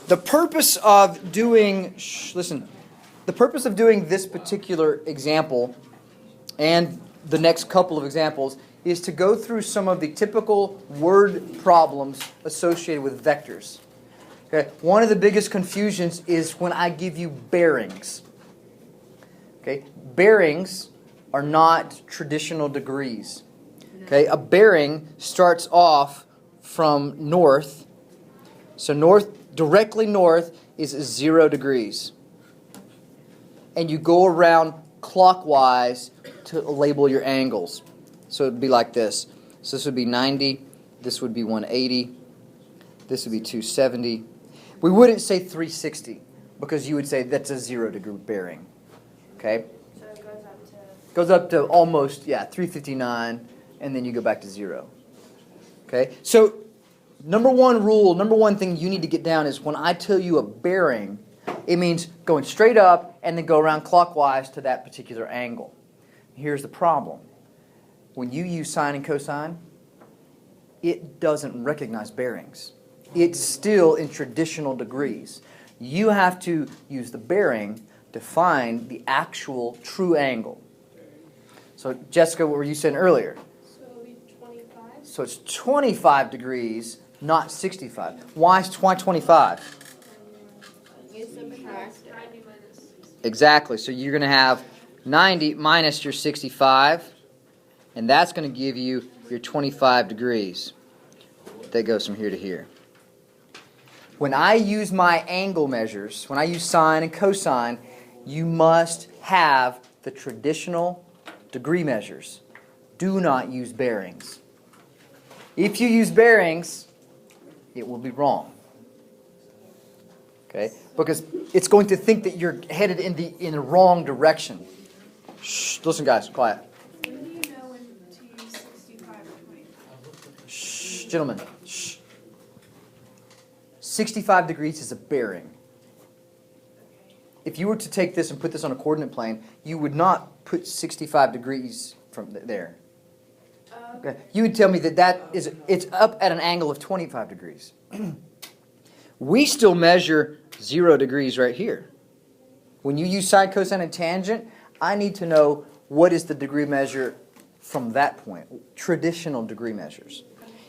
The purpose of doing, the purpose of doing this particular example and the next couple of examples is to go through some of the typical word problems associated with vectors. Okay? One of the biggest confusions is when I give you bearings. Okay? Bearings are not traditional degrees. Okay? A bearing starts off from north. So directly north is 0 degrees. And you go around clockwise to label your angles. So it would be like this. So this would be 90. This would be 180. This would be 270. We wouldn't say 360 because you would say that's a 0 degree bearing. Okay? So it goes up to almost, 359, and then you go back to 0. Okay? So number one thing you need to get down is when I tell you a bearing, it means going straight up and then go around clockwise to that particular angle. Here's the problem. When you use sine and cosine, it doesn't recognize bearings. It's still in traditional degrees. You have to use the bearing to find the actual true angle. So, Jessica, what were you saying earlier? So it would be 25? So it's 25 degrees, not 65. Why 25? Exactly. So you're going to have 90 minus your 65, and that's going to give you your 25 degrees. That goes from here to here. When I use my angle measures, when I use sine and cosine, you must have the traditional degree measures. Do not use bearings. If you use bearings, it will be wrong. Okay? Because it's going to think that you're headed in the wrong direction. Shh, listen guys, quiet. When do you know when to use 65 or 25? Shh, gentlemen, shh. 65 degrees is a bearing. If you were to take this and put this on a coordinate plane, you would not put 65 degrees from there. Okay. You would tell me it's up at an angle of 25 degrees. We still measure 0 degrees right here. When you use sine, cosine, and tangent, I need to know what is the degree measure from that point. Traditional degree measures.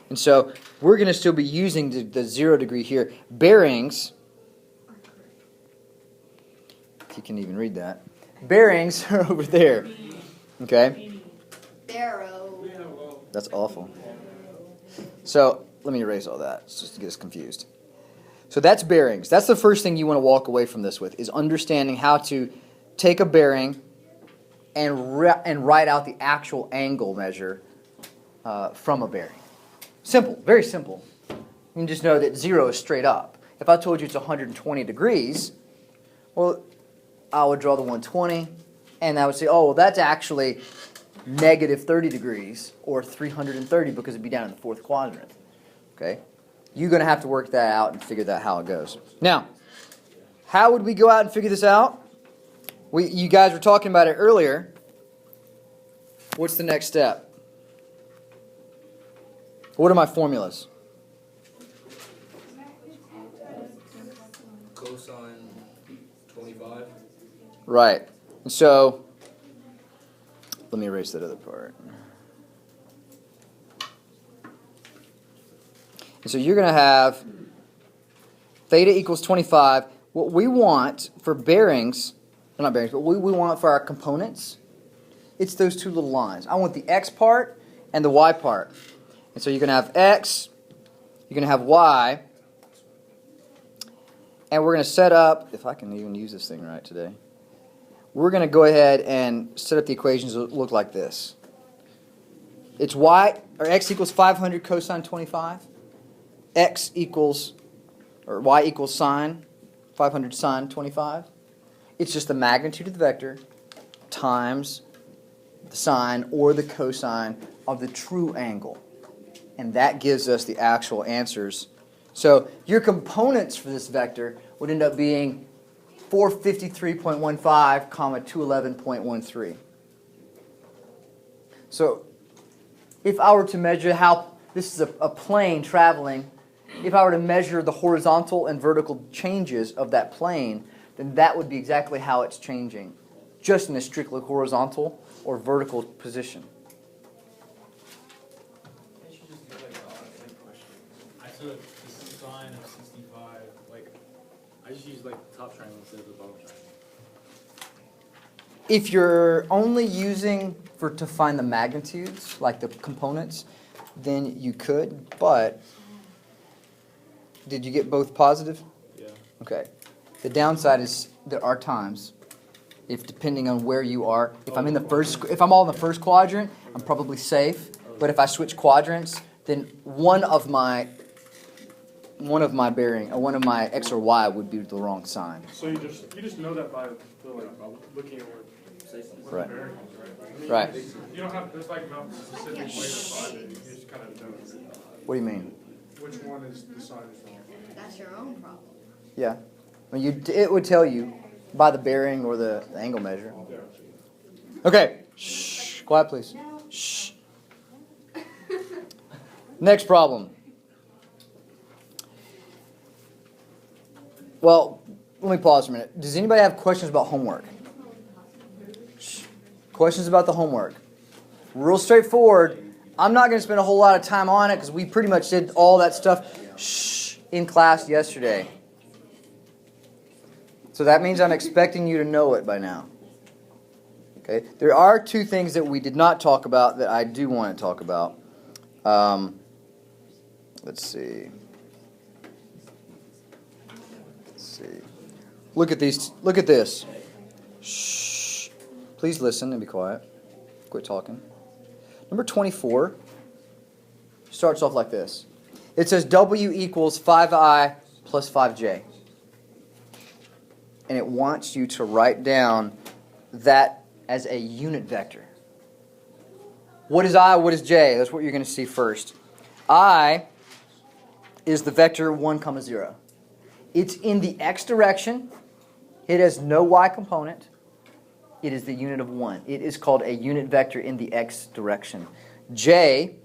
And so we're going to still be using the 0 degree here. Bearings, if you can even read that, bearings are over there. Okay? Barrow. That's awful. So let me erase all that just to get us confused. So that's bearings. That's the first thing you want to walk away from this with, is understanding how to take a bearing and write out the actual angle measure from a bearing. Simple, very simple. You can just know that 0 is straight up. If I told you it's 120 degrees, well, I would draw the 120, and I would say, oh, well, that's actually negative 30 degrees, or 330, because it'd be down in the fourth quadrant. Okay? You're going to have to work that out and figure out how it goes. Now, how would we go out and figure this out? You guys were talking about it earlier. What's the next step? What are my formulas? Cosine 25. Right. And so, let me erase that other part. And so you're going to have theta equals 25. What we want for bearings, not bearings, but what we want for our components, it's those two little lines. I want the x part and the y part. And so you're going to have x, you're going to have y, and we're going to set up, if I can even use this thing right today, we're going to go ahead and set up the equations that look like this. It's x equals 500 cosine 25, x equals, or y equals sine, 500 sine 25. It's just the magnitude of the vector times the sine or the cosine of the true angle. And that gives us the actual answers. So your components for this vector would end up being 453.15, 211.13. So if I were to measure how this is a plane traveling, if I were to measure the horizontal and vertical changes of that plane, then that would be exactly how it's changing, just in a strictly horizontal or vertical position. I took the sine of 65, I just used the top triangle instead of the bottom triangle. If you're only using to find the magnitudes, like the components, then you could, but did you get both positive? Yeah. Okay. The downside is there are times, if depending on where you are, if I'm all in the first quadrant, I'm probably safe. But if I switch quadrants, then one of my bearing, or one of my x or y would be the wrong sign. So you just know that by looking at what Right. the bearing is, right? I mean, Right. You don't have, there's no specific way to find it. You just kind of know What do you mean? which one is the sign is wrong. That's your own problem. Yeah. I mean, it would tell you by the bearing or the angle measure. Okay. Shh. Quiet, please. Shh. Next problem. Well, let me pause for a minute. Does anybody have questions about homework? Shh. Questions about the homework? Real straightforward. I'm not going to spend a whole lot of time on it because we pretty much did all that stuff in class yesterday. So that means I'm expecting you to know it by now. Okay. There are two things that we did not talk about that I do want to talk about. Let's see. Look at these. Look at this. Shh. Please listen and be quiet. Quit talking. Number 24 starts off like this. It says W equals 5I plus 5J. And it wants you to write down that as a unit vector. What is I? What is J? That's what you're going to see first. I is the vector 1, 0. It's in the x direction. It has no y component. It is the unit of 1. It is called a unit vector in the x direction. J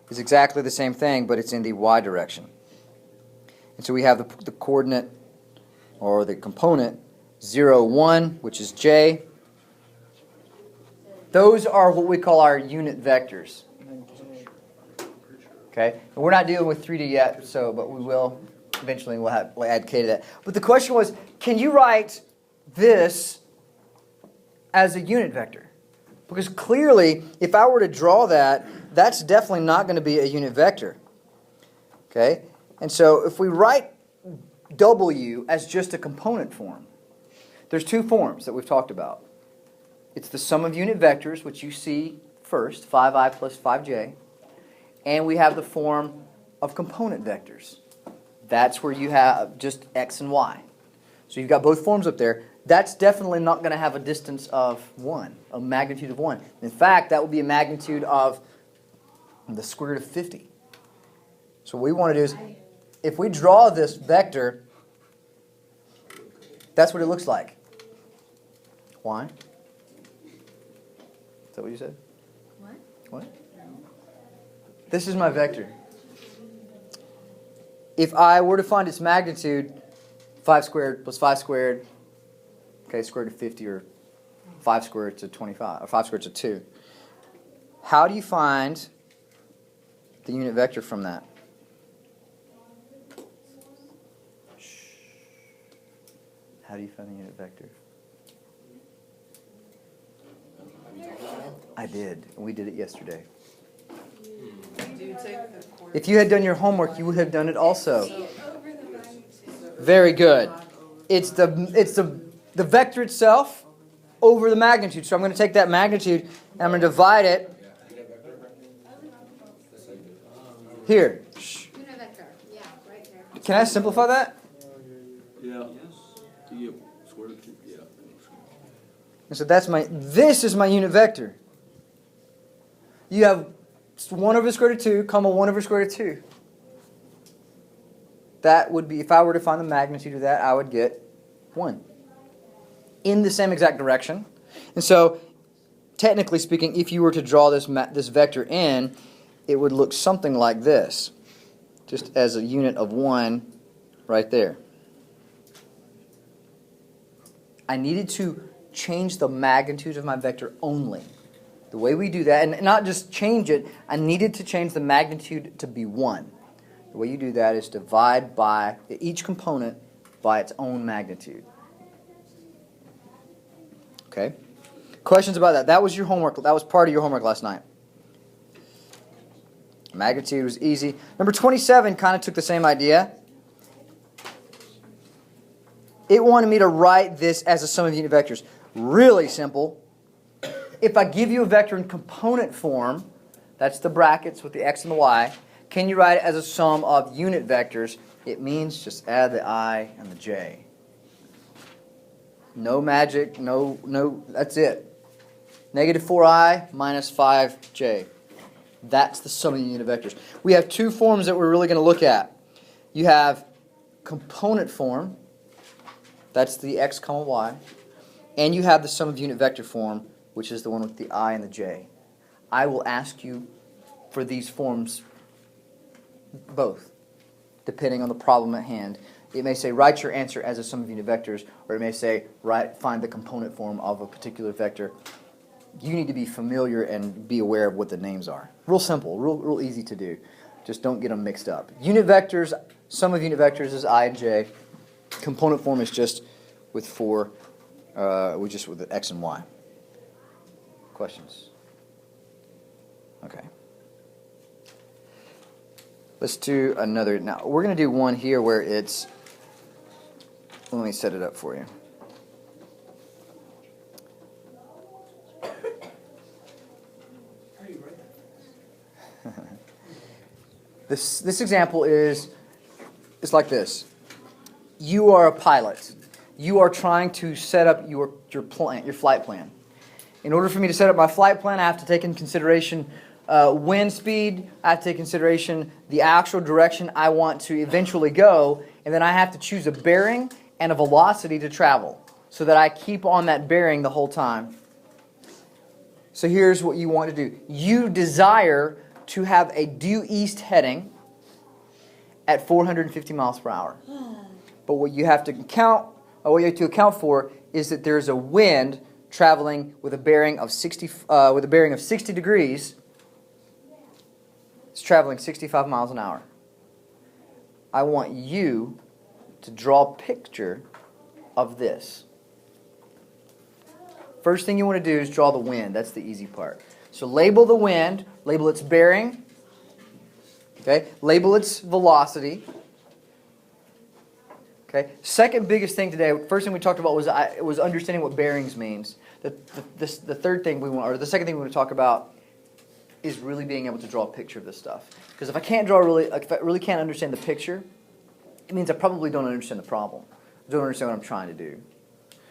is exactly the same thing, but it's in the y direction. And so we have the coordinate, or the component, 0, 1, which is J. Those are what we call our unit vectors. Okay? And we're not dealing with 3D yet, but we will. Eventually we'll add K to that. But the question was, can you write this as a unit vector? Because clearly, if I were to draw that, that's definitely not going to be a unit vector. Okay? And so if we write W as just a component form, there's two forms that we've talked about. It's the sum of unit vectors, which you see first, 5I plus 5J. And we have the form of component vectors. That's where you have just x and y. So you've got both forms up there. That's definitely not going to have a distance of 1, a magnitude of 1. In fact, that would be a magnitude of the square root of 50. So what we want to do is, if we draw this vector, that's what it looks like. Why? Is that what you said? What? This is my vector. If I were to find its magnitude, 5 squared plus 5 squared, okay, square root of 50, or 5 squared to 25, or 5 squared to 2. How do you find the unit vector from that? How do you find the unit vector? I did. We did it yesterday. If you had done your homework, you would have done it also. Very good. It's the vector itself over the magnitude. So I'm going to take that magnitude and I'm going to divide it here. Unit vector, yeah, right there. Can I simplify that? Yeah. Yeah. Square root of 2. Yeah. And so this is my unit vector. You have 1 over square root of 2, comma 1 over square root of 2. That would be, if I were to find the magnitude of that, I would get 1. In the same exact direction. And so, technically speaking, if you were to draw this vector in, it would look something like this. just as a unit of 1 right there. I needed to change the magnitude of my vector only. The way we do that, and not just change it, I needed to change the magnitude to be 1. The way you do that is divide by each component by its own magnitude. Okay? Questions about that? That was your homework. That was part of your homework last night. Magnitude was easy. Number 27 kind of took the same idea. It wanted me to write this as a sum of unit vectors. Really simple. If I give you a vector in component form, that's the brackets with the x and the y, can you write it as a sum of unit vectors? It means just add the I and the J. No magic, no, that's it. Negative 4i minus 5j. That's the sum of the unit vectors. We have two forms that we're really going to look at. You have component form, that's the x comma y, and you have the sum of unit vector form, which is the one with the I and the j. I will ask you for these forms both, depending on the problem at hand. It may say write your answer as a sum of unit vectors, or it may say find the component form of a particular vector. You need to be familiar and be aware of what the names are. Real simple, real easy to do. Just don't get them mixed up. Unit vectors, sum of unit vectors is I and j. Component form is just with with the x and y. Questions? Okay. Let's do another. Now, we're going to do one here where it's... Let me set it up for you. This example is like this. You are a pilot. You are trying to set up your flight plan. In order for me to set up my flight plan, I have to take into consideration wind speed. I have to take into consideration the actual direction I want to eventually go, and then I have to choose a bearing and a velocity to travel so that I keep on that bearing the whole time. So here's what you want to do. You desire to have a due east heading at 450 miles per hour. But what you have to account for is that there's a wind traveling with a bearing of 60 degrees. It's traveling 65 miles an hour. I want you to draw a picture of this. First thing you want to do is draw the wind. That's the easy part. So label the wind, label its bearing, okay? Label its velocity. Okay. Second biggest thing today, first thing we talked about was understanding what bearings means. The second thing we want to talk about is really being able to draw a picture of this stuff. Because if I really can't understand the picture, it means I probably don't understand the problem. I don't understand what I'm trying to do.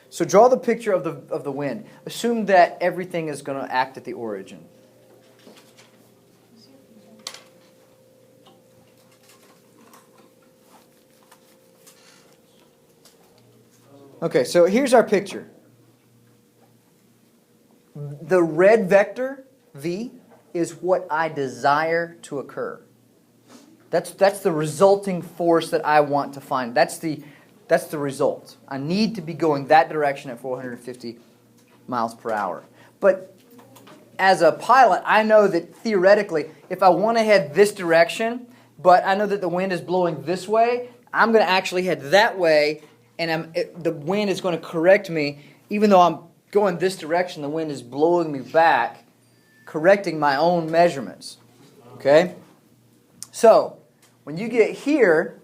So draw the picture of the wind. Assume that everything is going to act at the origin. Okay, so here's our picture. The red vector, V, is what I desire to occur. That's the resulting force that I want to find. That's the result. I need to be going that direction at 450 miles per hour. But as a pilot, I know that theoretically, if I want to head this direction, but I know that the wind is blowing this way, I'm going to actually head that way, and the wind is going to correct me. Even though I'm going this direction, the wind is blowing me back, correcting my own measurements. Okay? So, when you get here...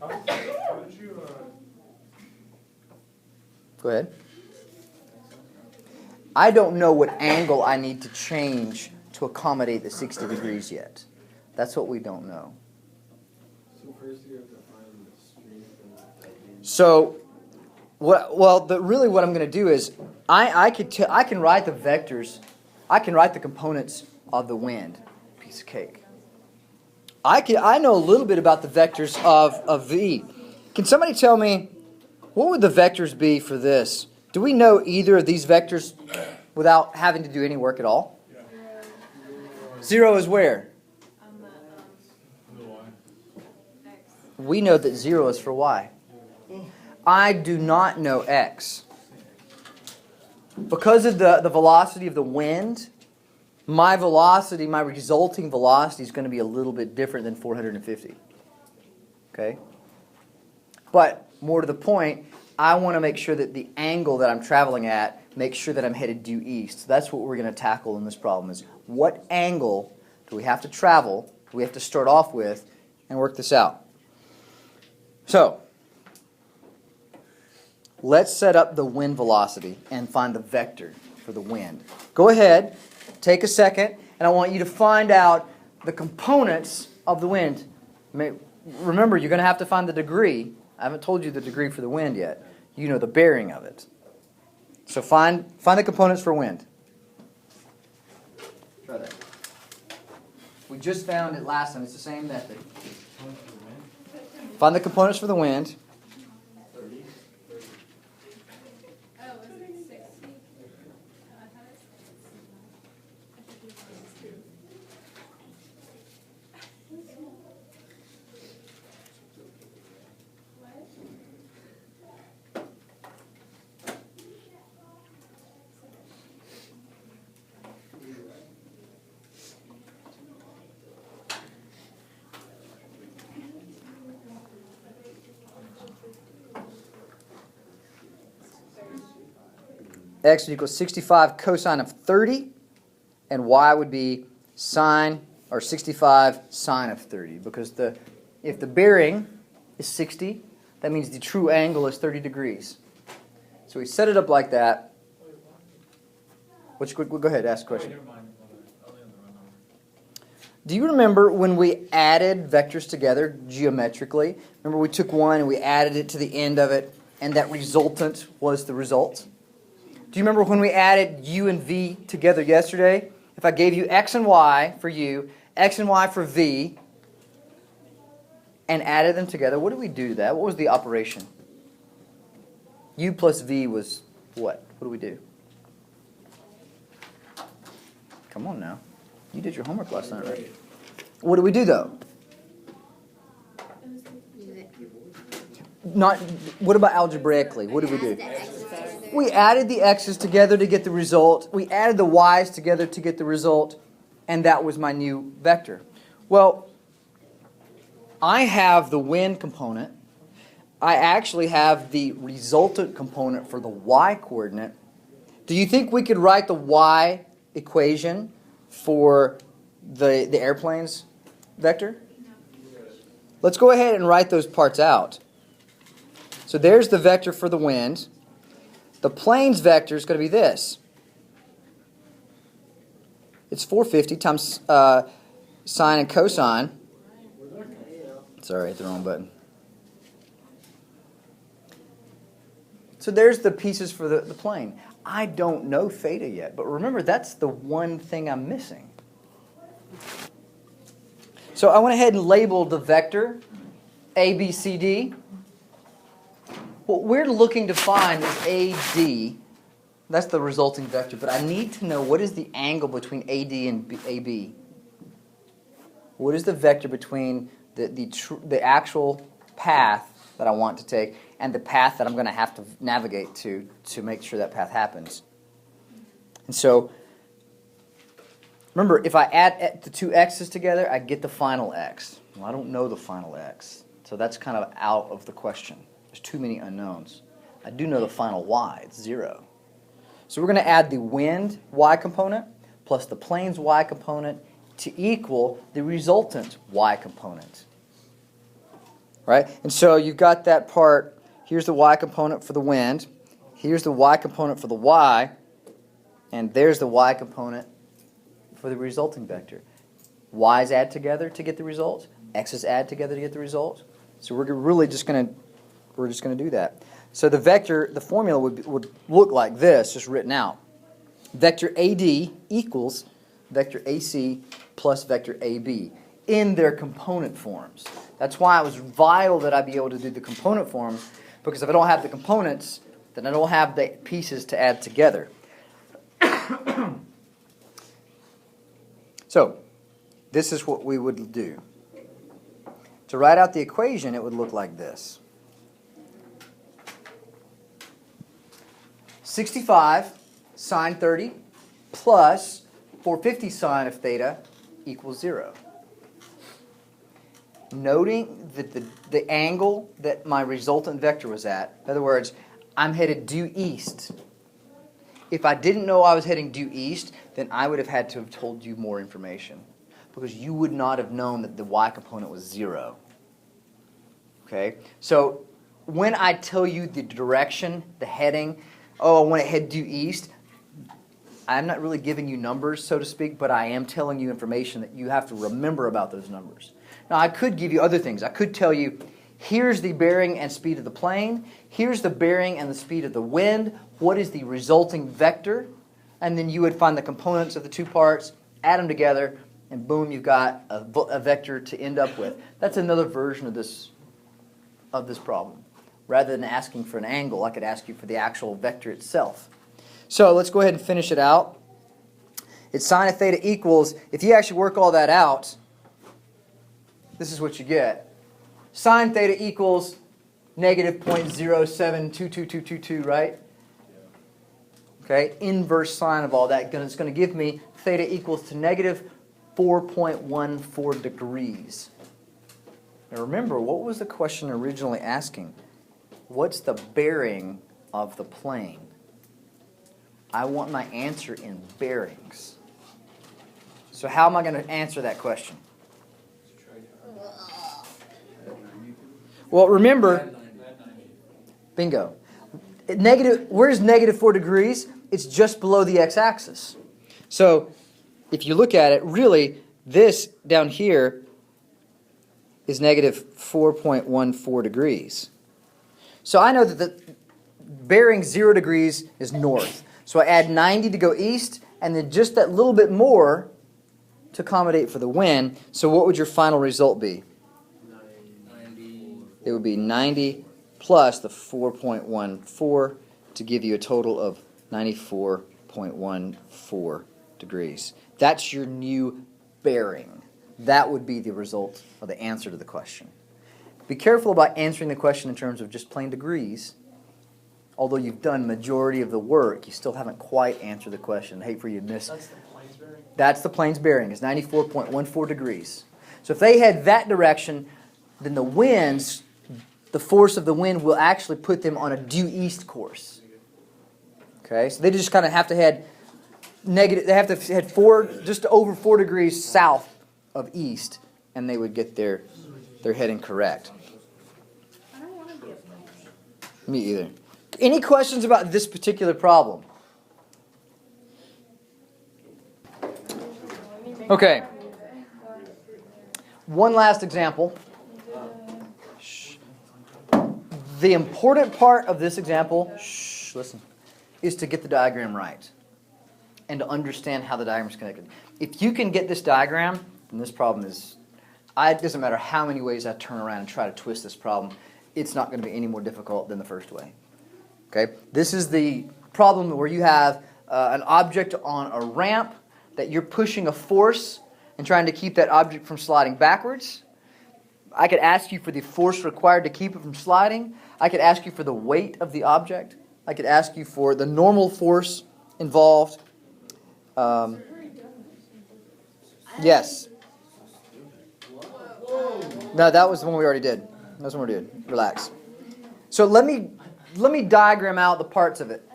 How did you, Go ahead. I don't know what angle I need to change to accommodate the 60 degrees yet. That's what we don't know. So first you have to find the strength. So, really what I'm going to do is, I can write the vectors, I can write the components of the wind. Piece of cake. I know a little bit about the vectors of V. Can somebody tell me, what would the vectors be for this? Do we know either of these vectors without having to do any work at all? 0 is where? We know that 0 is for y. I do not know x. Because of the velocity of the wind, my velocity, my resulting velocity is going to be a little bit different than 450. Okay? But more to the point, I want to make sure that the angle that I'm traveling at makes sure that I'm headed due east. So that's what we're going to tackle in this problem is what angle do we have to travel, do we have to start off with, and work this out. So, let's set up the wind velocity and find the vector for the wind. Go ahead, take a second, and I want you to find out the components of the wind. Remember, you're going to have to find the degree. I haven't told you the degree for the wind yet. You know the bearing of it. So find the components for wind. Try that. We just found it last time. It's the same method. Find the components for the wind. Oh, it was like 60. I thought it X would equal 65 cosine of 30, and Y would be sine, or 65 sine of 30. Because if the bearing is 60, that means the true angle is 30 degrees. So we set it up like that. Go ahead, ask a question. Never mind. I'll leave the run number. Do you remember when we added vectors together geometrically? Remember we took one and we added it to the end of it, and that resultant was the result? Do you remember when we added u and v together yesterday? If I gave you x and y for u, x and y for v, and added them together, what did we do to that? What was the operation? U plus v was what? What do we do? Come on now. You did your homework last night, right? What do we do, though? What about algebraically? What did we do? We added the x's together to get the result. We added the y's together to get the result. And that was my new vector. Well, I have the wind component. I actually have the resultant component for the y-coordinate. Do you think we could write the y equation for the airplane's vector? Let's go ahead and write those parts out. So there's the vector for the wind. The plane's vector is going to be this. It's 450 times sine and cosine. Sorry, I hit the wrong button. So there's the pieces for the plane. I don't know theta yet, but remember, that's the one thing I'm missing. So I went ahead and labeled the vector A, B, C, D. What we're looking to find is AD. That's the resulting vector, but I need to know what is the angle between AD and AB. What is the vector between the actual path that I want to take and the path that I'm going to have to navigate to make sure that path happens. And so, remember, if I add the two x's together, I get the final x. Well, I don't know the final x, so that's kind of out of the question. There's too many unknowns. I do know the final y, it's 0. So we're going to add the wind y component plus the plane's y component to equal the resultant y component. Right? And so you've got that part. Here's the y component for the wind. Here's the y component for the y. And there's the y component for the resulting vector. Y's add together to get the result. X's add together to get the result. So we're really just going to do that. So the vector, the formula would look like this, just written out. Vector AD equals vector AC plus vector AB in their component forms. That's why it was vital that I be able to do the component forms, because if I don't have the components, then I don't have the pieces to add together. So, this is what we would do. To write out the equation, it would look like this. 65 sine 30 plus 450 sine of theta equals 0. Noting that the angle that my resultant vector was at, in other words, I'm headed due east. If I didn't know I was heading due east, then I would have had to have told you more information, because you would not have known that the y component was 0. Okay? So when I tell you the direction, the heading, oh, I want to head due east, I'm not really giving you numbers, so to speak, but I am telling you information that you have to remember about those numbers. Now, I could give you other things. I could tell you, here's the bearing and speed of the plane. Here's the bearing and the speed of the wind. What is the resulting vector? And then you would find the components of the two parts, add them together, and boom, you've got a vector to end up with. That's another version of this problem. Rather than asking for an angle, I could ask you for the actual vector itself. So let's go ahead and finish it out. It's sine of theta equals, if you actually work all that out, this is what you get. Sine theta equals negative 0.072222, right? Okay, inverse sine of all that is going to give me theta equals to negative 4.14 degrees. Now remember, what was the question originally asking? What's the bearing of the plane? I want my answer in bearings. So how am I going to answer that question? Well, remember, bingo. Where's negative 4 degrees? It's just below the x-axis. So if you look at it, really, this down here is negative 4.14 degrees. So I know that the bearing 0 degrees is north. So I add 90 to go east, and then just that little bit more to accommodate for the wind. So what would your final result be? 90. It would be 90 plus the 4.14 to give you a total of 94.14 degrees. That's your new bearing. That would be the result of the answer to the question. Be careful about answering the question in terms of just plain degrees. Although you've done majority of the work, you still haven't quite answered the question. I hate for you to miss. That's the plane's bearing? That's the plane's bearing. It's 94.14 degrees. So if they head that direction, then the winds, the force of the wind will actually put them on a due east course. Okay, so they just kind of have to head negative. They have to head just over 4 degrees south of east, and they would get their heading correct. I don't want to be a plane. Me either. Any questions about this particular problem? Okay. One last example. The important part of this example, listen, is to get the diagram right and to understand how the diagram is connected. If you can get this diagram, then this problem is, it doesn't matter how many ways I turn around and try to twist this problem, it's not going to be any more difficult than the first way. Okay, this is the problem where you have an object on a ramp that you're pushing a force and trying to keep that object from sliding backwards. I could ask you for the force required to keep it from sliding. I could ask you for the weight of the object. I could ask you for the normal force involved. Yes. No, that was the one we already did. That was the one we did. Relax. So let me diagram out the parts of it.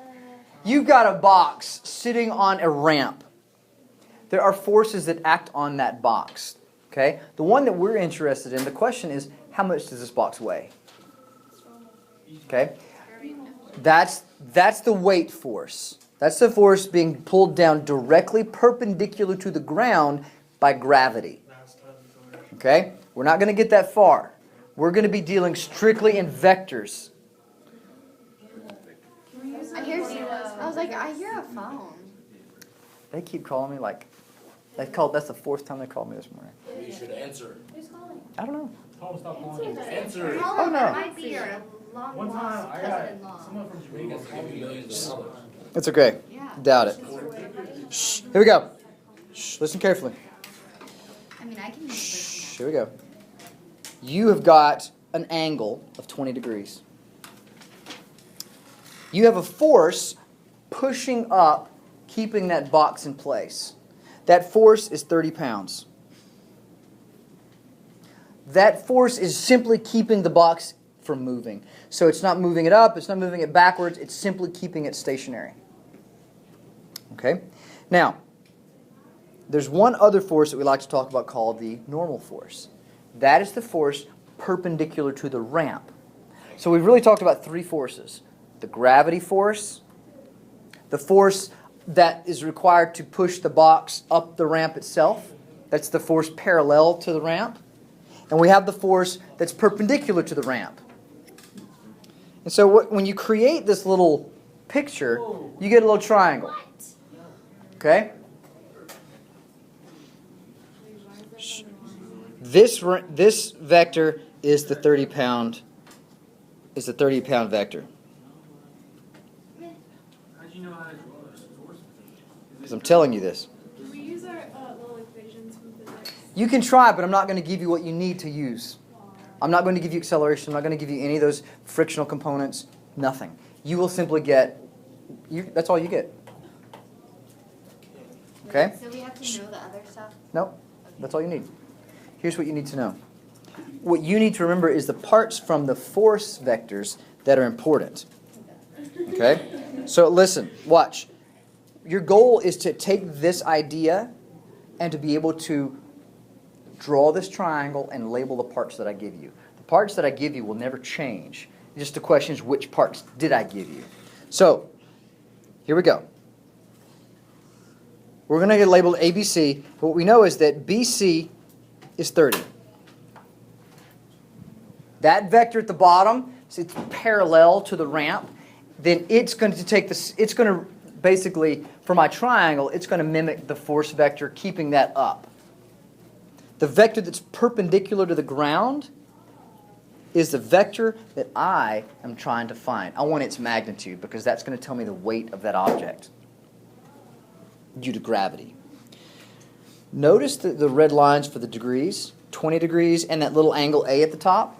You've got a box sitting on a ramp. There are forces that act on that box. Okay? The one that we're interested in, the question is, how much does this box weigh? Okay? That's the weight force. That's the force being pulled down directly perpendicular to the ground by gravity. Okay? We're not going to get that far. We're going to be dealing strictly in vectors. I was like, I hear a phone. They keep calling me that's the fourth time they called me this morning. You should answer. Who's calling? I don't know. Tom, stop calling me. Answer. Oh, no. It might be your long One time, lost I cousin-in-law. got someone from You Jamaica guys called give me. me millions of dollars. It's okay. Yeah. Doubt it. Shh. Here we go. Shh. Listen carefully. I mean, I can make Shh. this Here we go. you have got an angle of 20 degrees. You have a force pushing up, keeping that box in place. That force is 30 pounds. That force is simply keeping the box from moving. So it's not moving it up, it's not moving it backwards, it's simply keeping it stationary. Okay? Now, there's one other force that we like to talk about called the normal force. That is the force perpendicular to the ramp. So we've really talked about three forces. The gravity force, the force that is required to push the box up the ramp itself. That's the force parallel to the ramp. And we have the force that's perpendicular to the ramp. And so when you create this little picture, you get a little triangle. Okay? This vector is the 30-pound vector. How'd you know how to draw this force? Because I'm telling you this. Can we use our little equations from physics? You can try, but I'm not going to give you what you need to use. I'm not going to give you acceleration. I'm not going to give you any of those frictional components. Nothing. You will simply get, that's all you get. Okay? So we have to know the other stuff? Nope. That's all you need. Here's what you need to know. What you need to remember is the parts from the force vectors that are important. Okay? So listen, watch. Your goal is to take this idea and to be able to draw this triangle and label the parts that I give you. The parts that I give you will never change. Just the question is, which parts did I give you? So, here we go. We're going to get labeled ABC. But what we know is that BC is 30. That vector at the bottom, so it's parallel to the ramp. Then it's going to take this, it's going to basically, for my triangle, it's going to mimic the force vector, keeping that up. The vector that's perpendicular to the ground is the vector that I am trying to find. I want its magnitude because that's going to tell me the weight of that object due to gravity. Notice the red lines for the degrees, 20 degrees, and that little angle A at the top.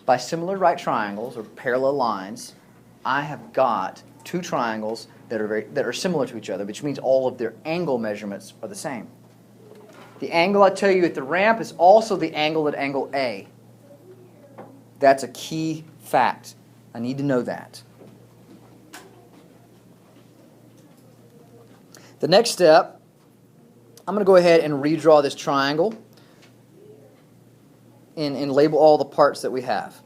By similar right triangles or parallel lines, I have got two triangles that are similar to each other, which means all of their angle measurements are the same. The angle I tell you at the ramp is also the angle at angle A. That's a key fact. I need to know that. The next step, I'm going to go ahead and redraw this triangle and label all the parts that we have.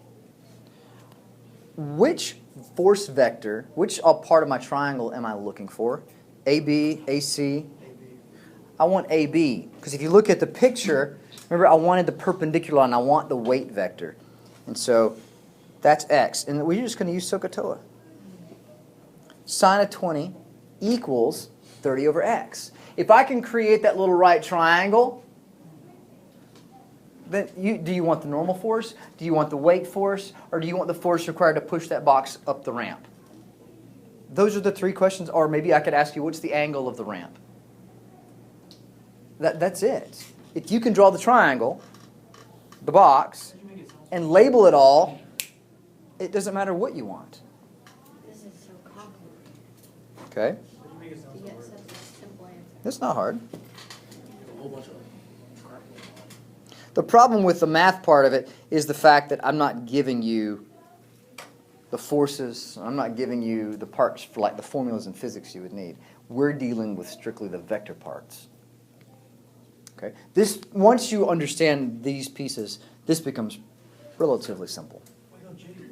Which force vector, which part of my triangle am I looking for? AB, AC? I want AB, because if you look at the picture, remember I wanted the perpendicular line, I want the weight vector. And so that's X. And we're just going to use SOHCAHTOA. Sine of 20 equals 30 over X. If I can create that little right triangle, then do you want the normal force? Do you want the weight force? Or do you want the force required to push that box up the ramp? Those are the three questions. Or maybe I could ask you, what's the angle of the ramp? That's it. If you can draw the triangle, the box, and label it all, it doesn't matter what you want. This is so complicated. Okay? You get such a simple answer. It's not hard. A whole bunch of crap. The problem with the math part of it is the fact that I'm not giving you the forces, I'm not giving you the parts for like the formulas in physics you would need. We're dealing with strictly the vector parts. Okay? Once you understand these pieces, this becomes relatively simple. Relatively.